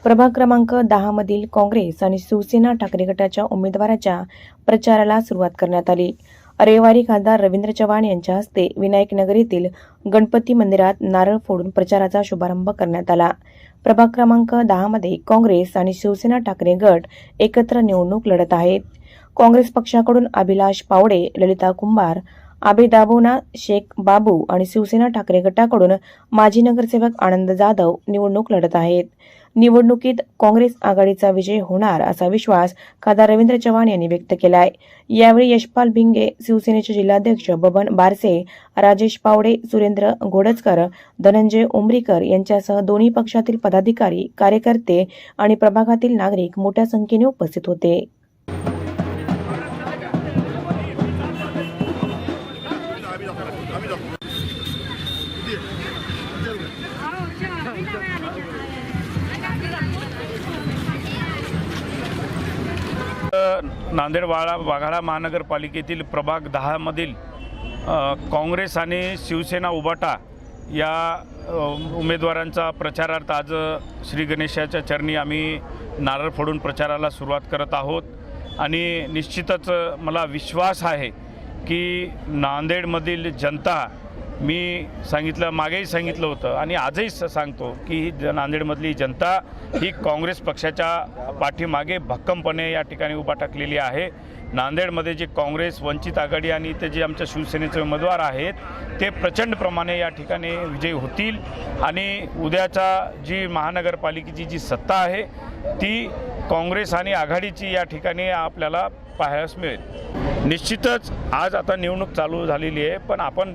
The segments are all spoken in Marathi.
प्रभाग क्रमांक 10 मधील काँग्रेस आणि शिवसेना ठाकरे गटाच्या उमेदवाराच्या प्रचाराला सुरुवात करण्यात आली। रविवारी खासदार रवींद्र चव्हाण यांच्या हस्ते विनायक नगर येथील गणपती मंदिरात नारळ फोडून प्रचाराचा शुभारंभ करण्यात आला। प्रभाग क्रमांक 10 मध्ये काँग्रेस आणि शिवसेना ठाकरे गट एकत्र निवडणूक लढत आहेत। काँग्रेस पक्षाकडून अभिलाष पावडे, ललिता कुंभार, आबे दाभोना, शेख बाबू आणि शिवसेना ठाकरे गटाकडून माजी नगरसेवक आनंद जाधव निवडणूक लढत आहेत। निवडणुकीत काँग्रेस आघाडीचा विजय होणार असा विश्वास खासदार रवींद्र चव्हाण यांनी व्यक्त केला आहे। यावेळी यशपाल भिंगे, शिवसेनेचे जिल्हाध्यक्ष बबन बारसे, राजेश पावडे, सुरेंद्र घोडजकर, धनंजय उमरीकर यांच्यासह दोन्ही पक्षातील पदाधिकारी, कार्यकर्ते आणि प्रभागातील नागरिक मोठ्या संख्येने उपस्थित होते। नांदेड वाघाडा महानगरपालिकेतील प्रभाग 10 मधील काँग्रेस आणि शिवसेना उभाटा या उमेदवारांचा प्रचारार्थ आज श्री गणेशाच्या चरणी आम्ही नारळ फोडून प्रचाराला सुरुवात करत आहोत। आणि निश्चितच मला विश्वास आहे की नांदेडमधील जनता, मी सांगितलं, मागेही सांगितलं होतं आणि आजही सांगतो की नांदेडमधली जनता ही काँग्रेस पक्षाच्या पाठीमागे भक्कमपणे या ठिकाणी उभा टाकलेली आहे। नांदेडमध्ये जे काँग्रेस, वंचित आघाडी आणि ते जे आमच्या शिवसेनेचे उमेदवार आहेत ते प्रचंड प्रमाणे या ठिकाणी विजयी होतील आणि उद्याचा जी महानगरपालिकेची जी सत्ता आहे ती काँग्रेस आणि आघाडीची या ठिकाणी आपल्याला पाहायला मिळेल। निश्चितच आज आता निवडणूक चालू झालेली आहे, पण आपण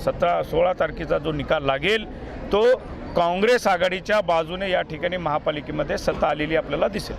17-16 तारखेचा जो निकाल लागेल तो काँग्रेस आघाडीच्या बाजूने या ठिकाणी महापालिकेमध्ये सत्ता आलेली आपल्याला दिसेल।